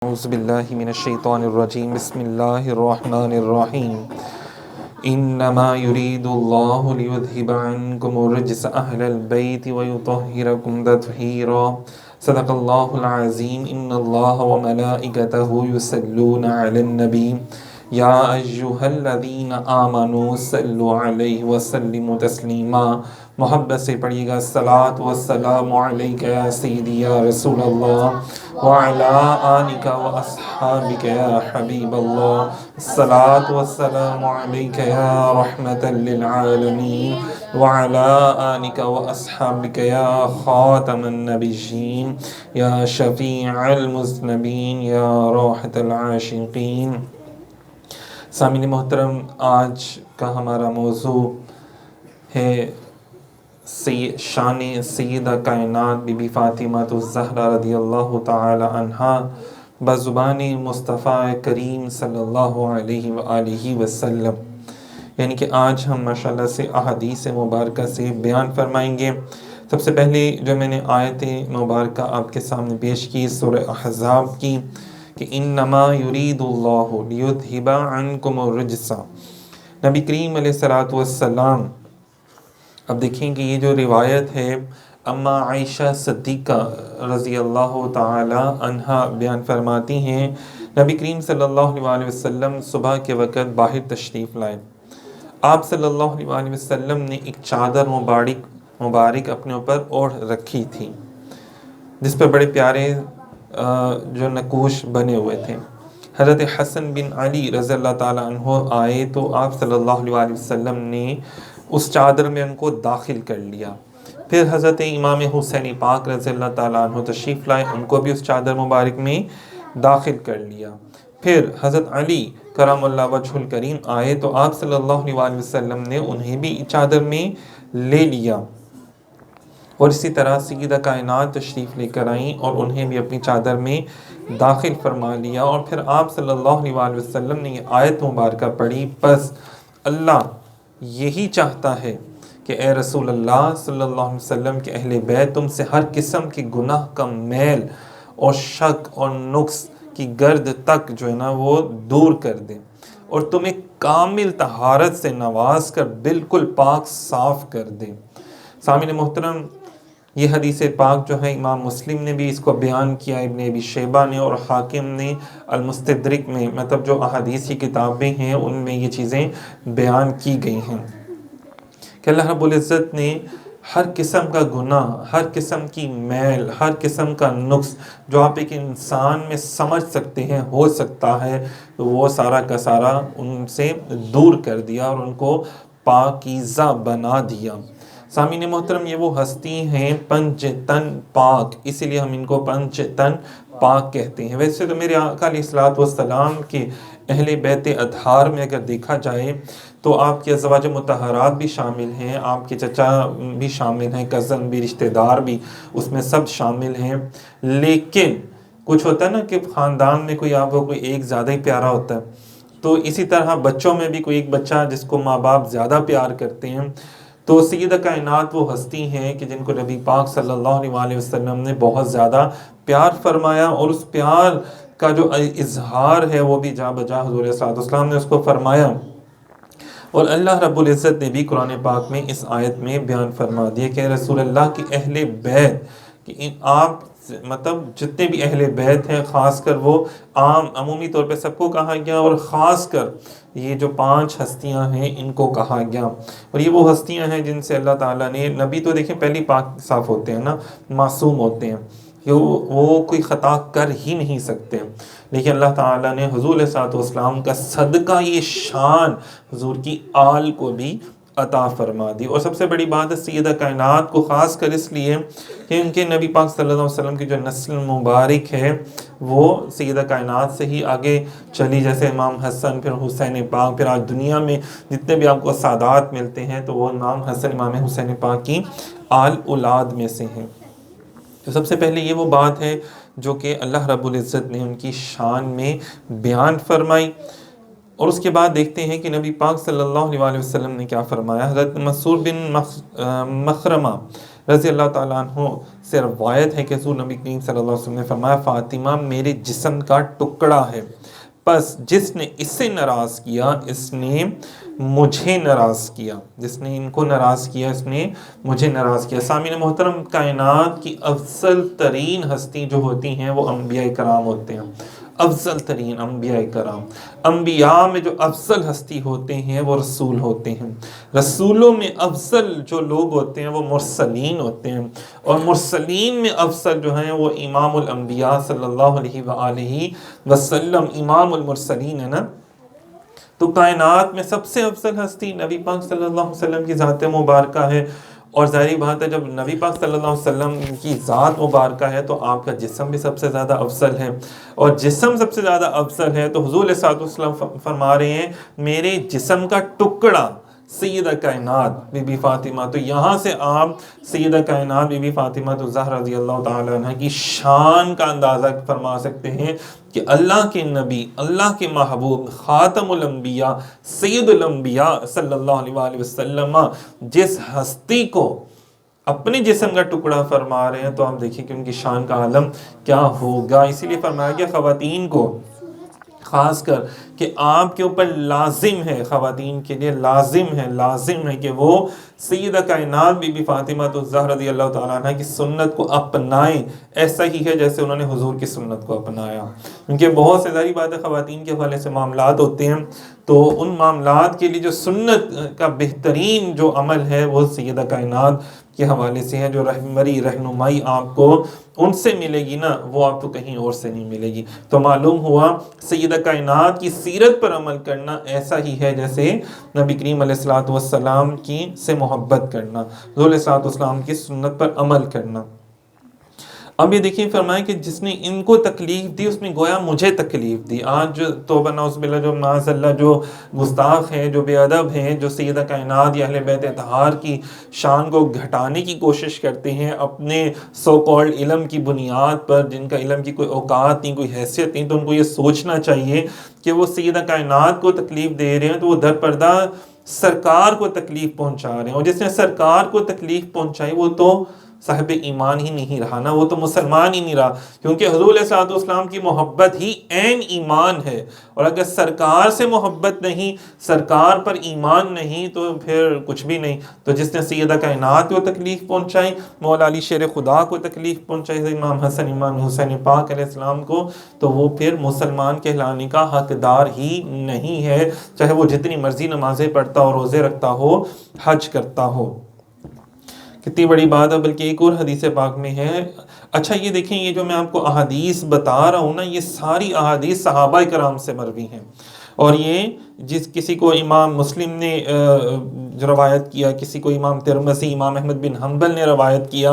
أعوذ بالله من الشيطان الرجيم بسم الله الرحمن الرحيم إنما يريد الله ليذهب عنكم الرجس أهل البيت ويطهركم تطهيرا صدق الله العظيم إن الله وملائكته يصلون على النبي يا أيها الذين آمنوا صلوا عليه وسلموا تسلیما۔ محبت سے پڑھیے گا الصلاۃ والسلام علیک یا سیدی یا رسول اللہ وعلی آلک واصحابک یا حبیب اللہ، الصلاۃ والسلام علیک یا رحمۃ للعالمین وعلی آلک واصحابک یا خاتم النبیین یا شفیع المذنبین یا راحت العاشقین۔ سامعین محترم، آج کا ہمارا موضوع ہے شان سیدہ کائنات بی بی فاطمہ الزہرا رضی اللہ تعالی عنہا بزبان مصطفیٰ کریم صلی اللہ علیہ وآلہ وسلم، یعنی کہ آج ہم ماشاءاللہ سے احادیث مبارکہ سے بیان فرمائیں گے۔ سب سے پہلے جو میں نے آیت مبارکہ آپ کے سامنے پیش کی سورہ احزاب کی کہ انما یرید اللہ لیذھب عنکم الرجس، نبی کریم علیہ الصلوۃ والسلام، اب دیکھیں کہ یہ جو روایت ہے اما عائشہ صدیقہ رضی اللہ تعالی عنہا بیان فرماتی ہیں، نبی کریم صلی اللہ علیہ وسلم صبح کے وقت باہر تشریف لائے۔ آپ صلی اللہ علیہ وسلم نے ایک چادر مبارک اپنے اوپر اوڑھ رکھی تھی جس پر بڑے پیارے جو نقوش بنے ہوئے تھے۔ حضرت حسن بن علی رضی اللہ تعالیٰ عنہ آئے تو آپ صلی اللہ علیہ وسلم نے اس چادر میں ان کو داخل کر لیا۔ پھر حضرت امام حسین پاک رضی اللہ تعالیٰ عنہ تشریف لائے، ان کو بھی اس چادر مبارک میں داخل کر لیا۔ پھر حضرت علی کرم اللہ وجہ الکریم آئے تو آپ صلی اللہ علیہ وسلم نے انہیں بھی چادر میں لے لیا، اور اسی طرح سیدہ کائنات تشریف لے کر آئیں اور انہیں بھی اپنی چادر میں داخل فرما لیا۔ اور پھر آپ صلی اللہ علیہ وسلم نے یہ آیت مبارکہ پڑھی، بس اللہ یہی چاہتا ہے کہ اے رسول اللہ صلی اللہ علیہ وسلم کے اہل بیت تم سے ہر قسم کی گناہ کا میل اور شک اور نقص کی گرد تک جو ہے نا وہ دور کر دیں، اور تمہیں کامل طہارت سے نواز کر بالکل پاک صاف کر دیں۔ سامعین محترم، یہ حدیث پاک جو ہے امام مسلم نے بھی اس کو بیان کیا، ابن ابی شیبہ نے اور حاکم نے المستدرک میں، مطلب جو احادیث کی کتابیں ہیں ان میں یہ چیزیں بیان کی گئی ہیں کہ اللہ رب العزت نے ہر قسم کا گناہ، ہر قسم کی میل، ہر قسم کا نقص جو آپ ایک انسان میں سمجھ سکتے ہیں ہو سکتا ہے، تو وہ سارا کا سارا ان سے دور کر دیا اور ان کو پاکیزہ بنا دیا۔ سامعین محترم، یہ وہ ہستی ہیں پنج تن پاک، اسی لیے ہم ان کو پنج تن پاک کہتے ہیں۔ ویسے تو میرے آقا علیہ الصلوۃ والسلام کے اہل بیت اطہار میں اگر دیکھا جائے تو آپ کے ازواج مطہرات بھی شامل ہیں، آپ کے چچا بھی شامل ہیں، کزن بھی، رشتہ دار بھی، اس میں سب شامل ہیں۔ لیکن کچھ ہوتا ہے نا کہ خاندان میں کوئی آپ کو کوئی ایک زیادہ ہی پیارا ہوتا ہے، تو اسی طرح بچوں میں بھی کوئی ایک بچہ جس کو ماں باپ زیادہ پیار کرتے ہیں، تو سیدہ کائنات وہ ہستی ہیں کہ جن کو نبی پاک صلی اللہ علیہ وسلم نے بہت زیادہ پیار فرمایا، اور اس پیار کا جو اظہار ہے وہ بھی جا بجا حضور صلی اللہ علیہ وسلم نے اس کو فرمایا، اور اللہ رب العزت نے بھی قرآن پاک میں اس آیت میں بیان فرما دیا کہ رسول اللہ کی اہل بیت، کہ آپ مطلب جتنے بھی اہل بیت ہیں، خاص کر وہ عمومی طور پہ سب کو کہا گیا، اور خاص کر یہ جو 5 ہستیاں ہیں ان کو کہا گیا، اور یہ وہ ہستیاں ہیں جن سے اللہ تعالیٰ نے، نبی تو دیکھیں پہلی پاک صاف ہوتے ہیں نا، معصوم ہوتے ہیں کہ وہ کوئی خطا کر ہی نہیں سکتے، لیکن اللہ تعالیٰ نے حضور علیہ الصلوۃ والسلام کا صدقہ یہ شان حضور کی آل کو بھی عطا فرما دی۔ اور سب سے بڑی بات ہے سیدہ کائنات کو خاص کر اس لیے کہ ان کے نبی پاک صلی اللہ علیہ وسلم کی جو نسل مبارک ہے وہ سیدہ کائنات سے ہی آگے چلی، جیسے امام حسن، پھر حسین پاک، پھر آج دنیا میں جتنے بھی آپ کو سادات ملتے ہیں تو وہ امام حسن، امام حسین پاک کی آل اولاد میں سے ہیں۔ تو سب سے پہلے یہ وہ بات ہے جو کہ اللہ رب العزت نے ان کی شان میں بیان فرمائی، اور اس کے بعد دیکھتے ہیں کہ نبی پاک صلی اللہ علیہ وسلم نے کیا فرمایا۔ حضرت مسعود بن مخرمہ رضی اللہ تعالیٰ عنہ سے روایت ہے کہ حضور نبی کریم صلی اللہ علیہ وسلم نے فرمایا فاطمہ میرے جسم کا ٹکڑا ہے، بس جس نے اس سے ناراض کیا اس نے مجھے ناراض کیا، جس نے ان کو ناراض کیا اس نے مجھے ناراض کیا۔ سامعین محترم، کائنات کی افضل ترین ہستی جو ہوتی ہیں وہ انبیاء کرام ہوتے ہیں، افضل ترین انبیاء کرام۔ انبیاء میں جو افضل ہستی ہوتے ہیں وہ رسول ہوتے ہیں، رسولوں میں افضل جو لوگ ہوتے ہیں وہ مرسلین ہوتے ہیں، اور مرسلین میں افضل جو ہیں وہ امام الانبیاء صلی اللہ علیہ وآلہ وسلم، امام المرسلین ہے نا۔ تو کائنات میں سب سے افضل ہستی نبی پاک صلی اللہ علیہ وسلم کی ذات مبارکہ ہے، اور ظاہری بات ہے جب نبی پاک صلی اللہ علیہ وسلم کی ذات مبارکہ ہے تو آپ کا جسم بھی سب سے زیادہ افضل ہے، اور جسم سب سے زیادہ افضل ہے تو حضور صلی اللہ علیہ وسلم فرما رہے ہیں میرے جسم کا ٹکڑا سیدہ کائنات بی بی فاطمہ، تو یہاں سے آپ سیدہ کائنات بی بی فاطمہ الزہرا رضی اللہ تعالی عنہ کی شان کا اندازہ فرما سکتے ہیں کہ اللہ کے نبی، اللہ کے محبوب، خاتم الانبیاء، سید الانبیاء صلی اللہ علیہ وآلہ وسلم جس ہستی کو اپنے جسم کا ٹکڑا فرما رہے ہیں تو آپ دیکھیں کہ ان کی شان کا عالم کیا ہوگا۔ اسی لیے فرمایا گیا خواتین کو خاص کر کہ آپ کے اوپر لازم ہے، خواتین کے لیے لازم ہے کہ وہ سیدہ کائنات بی بی فاطمہ الزہرا رضی اللہ تعالیٰ عنہ کی سنت کو اپنائیں، ایسا ہی ہے جیسے انہوں نے حضور کی سنت کو اپنایا، کیونکہ بہت سے ظاہری بات ہے خواتین کے حوالے سے معاملات ہوتے ہیں، تو ان معاملات کے لیے جو سنت کا بہترین جو عمل ہے وہ سیدہ کائنات کے حوالے سے ہے، جو رہنمائی آپ کو ان سے ملے گی نا وہ آپ کو کہیں اور سے نہیں ملے گی۔ تو معلوم ہوا سیدہ کائنات کی سیرت پر عمل کرنا ایسا ہی ہے جیسے نبی کریم علیہ الصلوۃ والسلام کی سے محبت کرنا، حضور علیہ الصلوۃ والسلام کی سنت پر عمل کرنا۔ اب یہ دیکھیں فرمایا کہ جس نے ان کو تکلیف دی اس نے گویا مجھے تکلیف دی۔ آج جو توبہ نعوذ باللہ، جو معاذ اللہ جو گستاخ ہیں، جو بے ادب ہیں، جو سیدہ کائنات یا اہل بیت اطہار کی شان کو گھٹانے کی کوشش کرتے ہیں اپنے سو کالڈ علم کی بنیاد پر، جن کا علم کی کوئی اوقات نہیں، کوئی حیثیت نہیں، تو ان کو یہ سوچنا چاہیے کہ وہ سیدہ کائنات کو تکلیف دے رہے ہیں تو وہ در پردہ سرکار کو تکلیف پہنچا رہے ہیں، اور جس نے سرکار کو تکلیف پہنچائی وہ تو صاحب ایمان ہی نہیں رہا نا، وہ تو مسلمان ہی نہیں رہا، کیونکہ حضور علیہ الصلوۃ والسلام کی محبت ہی عین ایمان ہے، اور اگر سرکار سے محبت نہیں، سرکار پر ایمان نہیں تو پھر کچھ بھی نہیں۔ تو جس نے سیدہ کائنات کو تکلیف پہنچائی، مولا علی شیر خدا کو تکلیف پہنچائی، امام حسن امام حسین پاک علیہ السلام کو، تو وہ پھر مسلمان کہلانے کا حقدار ہی نہیں ہے، چاہے وہ جتنی مرضی نمازیں پڑھتا ہو، روزے رکھتا ہو، حج کرتا ہو۔ کتنی بڑی بات ہے، بلکہ ایک اور حدیث پاک میں ہے۔ اچھا یہ دیکھیں، یہ جو میں آپ کو احادیث بتا رہا ہوں نا، یہ ساری احادیث صحابہ کرام سے مروی ہیں، اور یہ کسی کو امام مسلم نے روایت کیا، کسی کو امام ترمذی، امام احمد بن حنبل نے روایت کیا،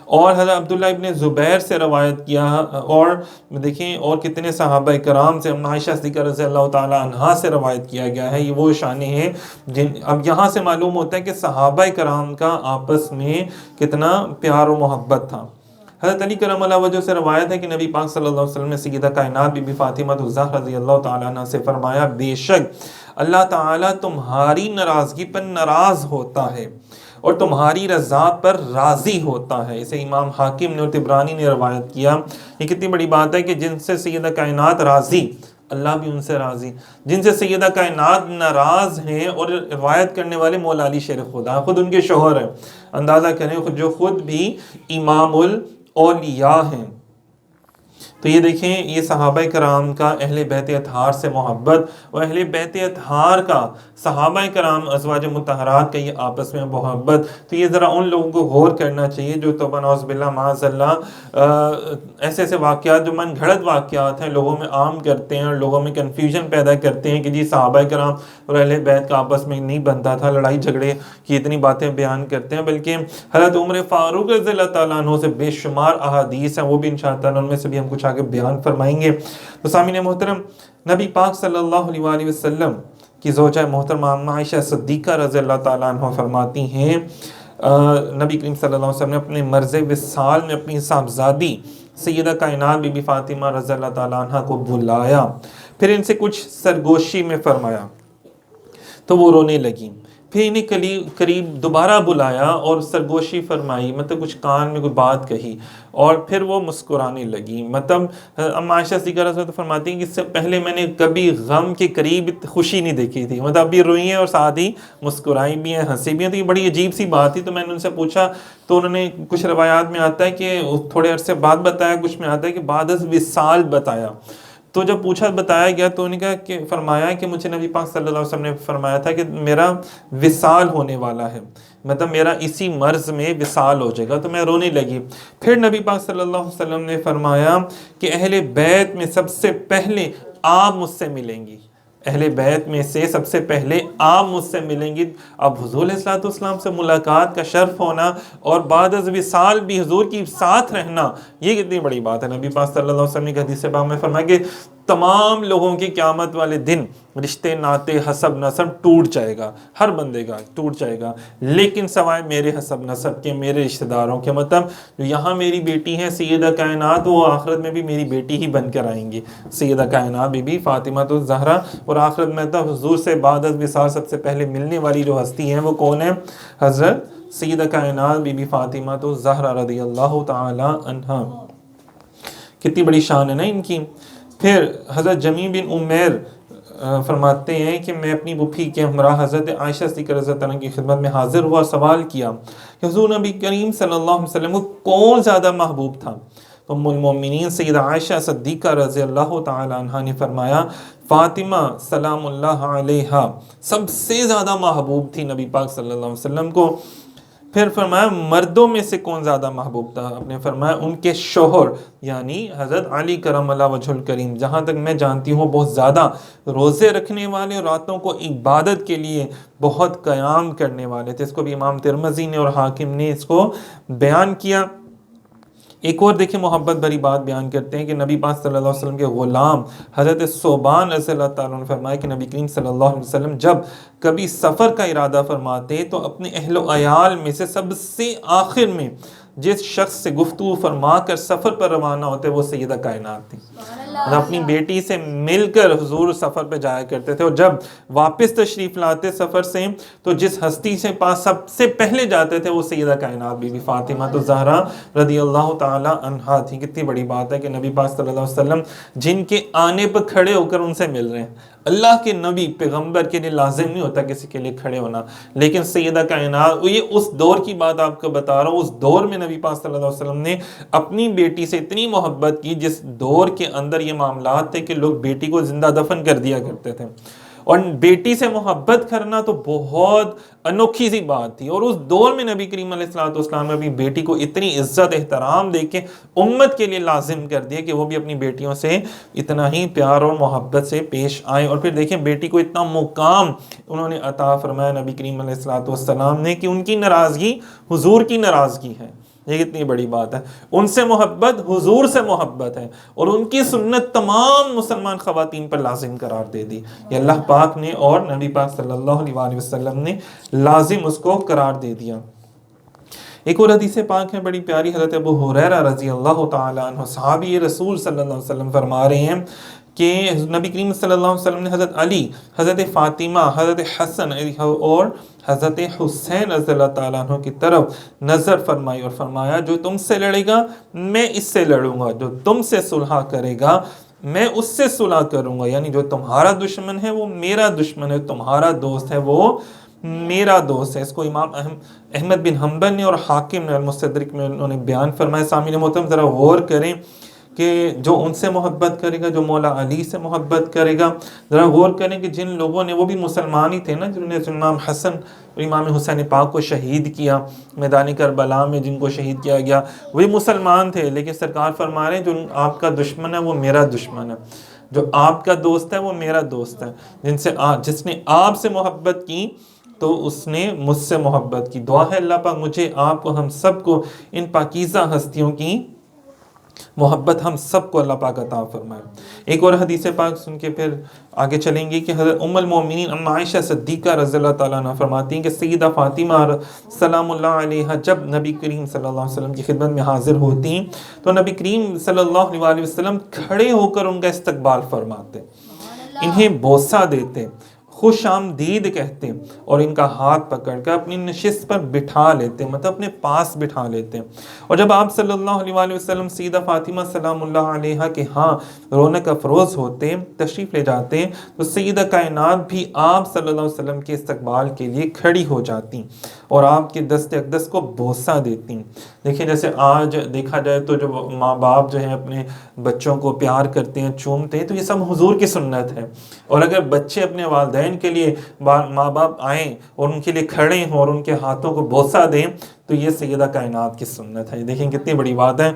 اور حضرت عبداللہ ابن زبیر سے روایت کیا، اور دیکھیں اور کتنے صحابہ کرام سے، عائشہ صدیقہ رضی اللہ تعالی عنہا سے روایت کیا گیا ہے۔ یہ وہ شانیں ہیں اب یہاں سے معلوم ہوتا ہے کہ صحابہ کرام کا آپس میں کتنا پیار و محبت تھا۔ حضرت علی کرم اللہ وجہ سے روایت ہے کہ نبی پاک صلی اللہ علیہ وسلم نے سیدہ کائنات بی بی فاطمہ الزہرا رضی اللہ تعالیٰ عنہ سے فرمایا بے شک اللہ تعالیٰ تمہاری ناراضگی پر ناراض ہوتا ہے اور تمہاری رضا پر راضی ہوتا ہے۔ اسے امام حاکم نے اور طبرانی نے روایت کیا۔ یہ کتنی بڑی بات ہے کہ جن سے سیدہ کائنات راضی، اللہ بھی ان سے راضی، جن سے سیدہ کائنات ناراض ہیں، اور روایت کرنے والے مولا علی شیر خدا خود ان کے شوہر ہیں، اندازہ کریں جو خود بھی امام الاولیاء ہیں۔ تو یہ دیکھیں یہ صحابہ کرام کا اہل بیت اطہار سے محبت، اور اہل بیت اطہار کا صحابہ کرام ازواج مطہرات کا یہ آپس میں محبت، تو یہ ذرا ان لوگوں کو غور کرنا چاہیے جو توبہ نعوذ باللہ معاذ اللہ ایسے ایسے واقعات جو من گھڑت واقعات ہیں لوگوں میں عام کرتے ہیں، اور لوگوں میں کنفیوژن پیدا کرتے ہیں کہ جی صحابہ کرام اور اہل بیت کا آپس میں نہیں بنتا تھا، لڑائی جھگڑے کی اتنی باتیں بیان کرتے ہیں، بلکہ حضرت عمر فاروق رضی اللہ تعالیٰ عنہ سے بے شمار احادیث ہیں، وہ بھی انشاءاللہ ان میں سے بھی ہم کچھ آگے بیان فرمائیں گے۔ تو سامعین محترم، نبی پاک صلی اللہ علیہ وآلہ وسلم کی زوجہ محترمہ عائشہ صدیقہ رضی اللہ تعالیٰ عنہ فرماتی ہیں نبی کریم صلی اللہ علیہ وسلم نے اپنے مرض وصال میں اپنی صاحبزادی سیدہ کائنات بی بی فاطمہ رضی اللہ تعالیٰ عنہ کو بلایا، پھر ان سے کچھ سرگوشی میں فرمایا تو وہ رونے لگی، پھر انہیں قریب دوبارہ بلایا اور سرگوشی فرمائی، مطلب کچھ کان میں کوئی بات کہی، اور پھر وہ مسکرانے لگی. مطلب اما عائشہ صدیقہ رضی اللہ عنہا فرماتی ہیں کہ اس سے پہلے میں نے کبھی غم کے قریب خوشی نہیں دیکھی تھی. مطلب ابھی روئی ہیں اور ساتھ ہی مسکرائی بھی ہیں، ہنسی بھی ہیں. تو یہ بڑی عجیب سی بات تھی. تو میں نے ان سے پوچھا تو انہوں نے کچھ روایات میں آتا ہے کہ تھوڑے عرصے بعد بتایا، کچھ میں آتا ہے کہ بعد از وصال بتایا. تو جب پوچھا بتایا گیا تو انہوں نے کہا کہ فرمایا کہ مجھے نبی پاک صلی اللہ علیہ وسلم نے فرمایا تھا کہ میرا وصال ہونے والا ہے، مطلب میرا اسی مرض میں وصال ہو جائے گا. تو میں رونے لگی. پھر نبی پاک صلی اللہ علیہ وسلم نے فرمایا کہ اہل بیت میں سب سے پہلے آپ مجھ سے ملیں گی، اہل بیت میں سے سب سے پہلے آپ مجھ سے ملیں گی. اب حضور علیہ الصلوۃ والسلام سے ملاقات کا شرف ہونا اور بعد از وصال بھی حضور کی ساتھ رہنا، یہ کتنی بڑی بات ہے. نبی پاک صلی اللہ علیہ وسلم نے حدیث پاک میں فرمایا کہ تمام لوگوں کی قیامت والے دن رشتے ناتے حسب نسب ٹوٹ جائے گا، ہر بندے کا ٹوٹ جائے گا، لیکن سوائے میرے حسب نسب کے، میرے رشتہ داروں کے. مطلب جو یہاں میری بیٹی ہیں سیدہ کائنات، وہ آخرت میں بھی میری بیٹی ہی بن کر آئیں گی، سیدہ کائنات بی بی فاطمہ الزہرا. اور آخرت میں تو حضور سے بعد از وصال سب سے پہلے ملنے والی جو ہستی ہیں وہ کون ہے؟ حضرت سیدہ کائنات بی بی فاطمہ الزہرا رضی اللہ تعالی عنہا. کتنی بڑی شان ہے نا ان کی. پھر حضرت جمی بن عمیر فرماتے ہیں کہ میں اپنی پھوپھی کے ہمراہ حضرت عائشہ صدیقہ رضی اللہ عنہ کی خدمت میں حاضر ہوا، سوال کیا کہ حضور نبی کریم صلی اللہ علیہ وسلم کو کون زیادہ محبوب تھا؟ تو ام المومنین سیدہ عائشہ صدیقہ رضی اللہ تعالی عنہ نے فرمایا فاطمہ سلام اللہ علیہا سب سے زیادہ محبوب تھی نبی پاک صلی اللہ علیہ وسلم کو. پھر فرمایا مردوں میں سے کون زیادہ محبوب تھا؟ آپ نے فرمایا ان کے شوہر یعنی حضرت علی کرم اللہ وجہ الکریم، جہاں تک میں جانتی ہوں بہت زیادہ روزے رکھنے والے اور راتوں کو عبادت کے لیے بہت قیام کرنے والے تھے. اس کو بھی امام ترمذی نے اور حاکم نے اس کو بیان کیا. ایک اور دیکھیں محبت بھری بات بیان کرتے ہیں کہ نبی پاک صلی اللہ علیہ وسلم کے غلام حضرت ثوبان رضی اللہ تعالیٰ نے فرمایا کہ نبی کریم صلی اللہ علیہ وسلم جب کبھی سفر کا ارادہ فرماتے تو اپنے اہل و عیال میں سے سب سے آخر میں جس شخص سے گفتگو فرما کر سفر پر روانہ ہوتے وہ سیدہ کائنات تھی. اپنی بیٹی سے مل کر حضور سفر پہ جایا کرتے تھے، اور جب واپس تشریف لاتے سفر سے تو جس ہستی سے پاس سب سے پہلے جاتے تھے وہ سیدہ کائنات بی بی فاطمہ الزہرا رضی اللہ تعالی عنہا تھی. کتنی بڑی بات ہے کہ نبی پاک صلی اللہ علیہ وسلم جن کے آنے پر کھڑے ہو کر ان سے مل رہے ہیں. اللہ کے نبی پیغمبر کے لیے لازم نہیں ہوتا کسی کے لیے کھڑے ہونا، لیکن سیدہ کائنات، یہ اس دور کی بات آپ کو بتا رہا ہوں، اس دور میں نبی پاک صلی اللہ علیہ وسلم نے اپنی بیٹی سے اتنی محبت کی جس دور کے اندر یہ معاملات تھے کہ لوگ بیٹی کو زندہ دفن کر دیا کرتے تھے. اور بیٹی سے محبت کرنا تو بہت انوکھی سی بات تھی. اور اس دور میں نبی کریم علیہ الصلوۃ والسلام نے اپنی بیٹی کو اتنی عزت احترام دے کے امت کے لیے لازم کر دیا کہ وہ بھی اپنی بیٹیوں سے اتنا ہی پیار اور محبت سے پیش آئیں. اور پھر دیکھیں بیٹی کو اتنا مقام انہوں نے عطا فرمایا نبی کریم علیہ الصلوۃ والسلام نے کہ ان کی ناراضگی حضور کی ناراضگی ہے. یہ کتنی بڑی بات ہے. ان سے محبت حضور سے محبت ہے، اور ان کی سنت تمام مسلمان خواتین پر لازم قرار دے دی. یہ اللہ پاک نے اور نبی پاک صلی اللہ علیہ وسلم نے لازم اس کو قرار دے دیا. ایک اور حدیث پاک ہے بڑی پیاری، حضرت ابو ہریرہ رضی اللہ تعالی عنہ صحابی رسول صلی اللہ علیہ وسلم فرما رہے ہیں کہ نبی کریم صلی اللہ علیہ وسلم نے حضرت علی، حضرت فاطمہ، حضرت حسن اور حضرت حسین رضی اللہ تعالیٰ عنہ کی طرف نظر فرمائی اور فرمایا جو تم سے لڑے گا میں اس سے لڑوں گا، جو تم سے صلح کرے گا میں اس سے صلح کروں گا. یعنی جو تمہارا دشمن ہے وہ میرا دشمن ہے، تمہارا دوست ہے وہ میرا دوست ہے. اس کو امام احمد بن حنبل نے اور حاکم نے المستدرک میں انہوں نے بیان فرمایا. سامعین محترم ذرا غور کریں کہ جو ان سے محبت کرے گا، جو مولا علی سے محبت کرے گا، ذرا غور کریں کہ جن لوگوں نے، وہ بھی مسلمان ہی تھے نا، جنہوں نے امام حسن اور امام حسین پاک کو شہید کیا میدان کربلا میں، جن کو شہید کیا گیا وہی مسلمان تھے، لیکن سرکار فرما رہے ہیں جو آپ کا دشمن ہے وہ میرا دشمن ہے، جو آپ کا دوست ہے وہ میرا دوست ہے. جس نے آپ سے محبت کی تو اس نے مجھ سے محبت کی. دعا ہے اللہ پاک مجھے، آپ کو، ہم سب کو ان پاکیزہ ہستیوں کی محبت ہم سب کو اللہ پاک عطا فرمائے. ایک اور حدیث پاک سن کے پھر آگے چلیں گے کہ حضرت ام المومنین ام عائشہ صدیقہ رضی اللہ تعالیٰ عنہ فرماتی ہیں کہ سیدہ فاطمہ سلام اللہ علیہا جب نبی کریم صلی اللہ علیہ وسلم کی خدمت میں حاضر ہوتی تو نبی کریم صلی اللہ علیہ وسلم کھڑے ہو کر ان کا استقبال فرماتے، انہیں بوسہ دیتے، خوش آمدید کہتے ہیں اور ان کا ہاتھ پکڑ کر اپنی نشست پر بٹھا لیتے ہیں، مطلب اپنے پاس بٹھا لیتے ہیں۔ اور جب آپ صلی اللہ علیہ وآلہ وسلم سیدہ فاطمہ سلام اللہ علیہا کے ہاں رونق افروز ہوتے ہیں، تشریف لے جاتے ہیں، تو سیدہ کائنات بھی آپ صلی اللہ علیہ وسلم کے استقبال کے لیے کھڑی ہو جاتی اور آپ کے دست اقدس کو بوسہ دیتی ہیں۔ دیکھیں جیسے آج دیکھا جائے تو جو ماں باپ جو ہیں اپنے بچوں کو پیار کرتے ہیں، چومتے ہیں، تو یہ سب حضور کی سنت ہے۔ اور اگر بچے اپنے والدین کے لیے ماں باپ آئیں اور ان کے لیے کھڑے ہوں اور ان کے ہاتھوں کو بوسہ دیں تو یہ سیدہ کائنات کی سنت ہے۔ دیکھیں کتنی بڑی بات ہے۔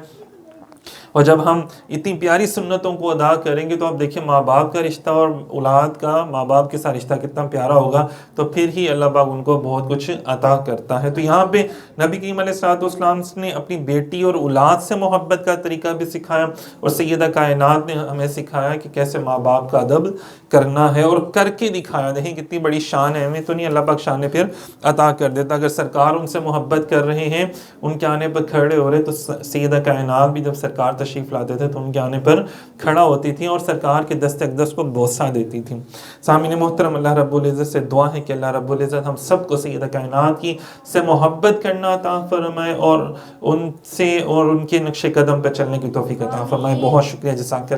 اور جب ہم اتنی پیاری سنتوں کو ادا کریں گے تو آپ دیکھیں ماں باپ کا رشتہ اور اولاد کا ماں باپ کے ساتھ رشتہ کتنا پیارا ہوگا، تو پھر ہی اللہ پاک ان کو بہت کچھ عطا کرتا ہے۔ تو یہاں پہ نبی کریم علیہ السلام نے اپنی بیٹی اور اولاد سے محبت کا طریقہ بھی سکھایا اور سیدہ کائنات نے ہمیں سکھایا کہ کیسے ماں باپ کا ادب کرنا ہے اور کر کے دکھایا۔ دیکھیں کتنی بڑی شان ہے، ہمیں تو نہیں، اللہ پاک شان پھر عطا کر دیتا۔ اگر سرکار ان سے محبت کر رہے ہیں، ان کے آنے پر کھڑے ہو رہے، تو سیدہ کائنات بھی جب سرکار تشریف لاتے تھے تو ان کے آنے پر کھڑا ہوتی تھی اور سرکار کے دست اقدس کو بوسہ دیتی تھی۔ سامعین محترم، اللہ رب العزت سے دعا ہے کہ اللہ رب العزت ہم سب کو سیدہ کائنات کی سے محبت کرنا عطا فرمائے اور ان سے اور ان کے نقش قدم پر چلنے کی توفیق عطا فرمائے۔ بہت شکریہ، جزاک اللہ۔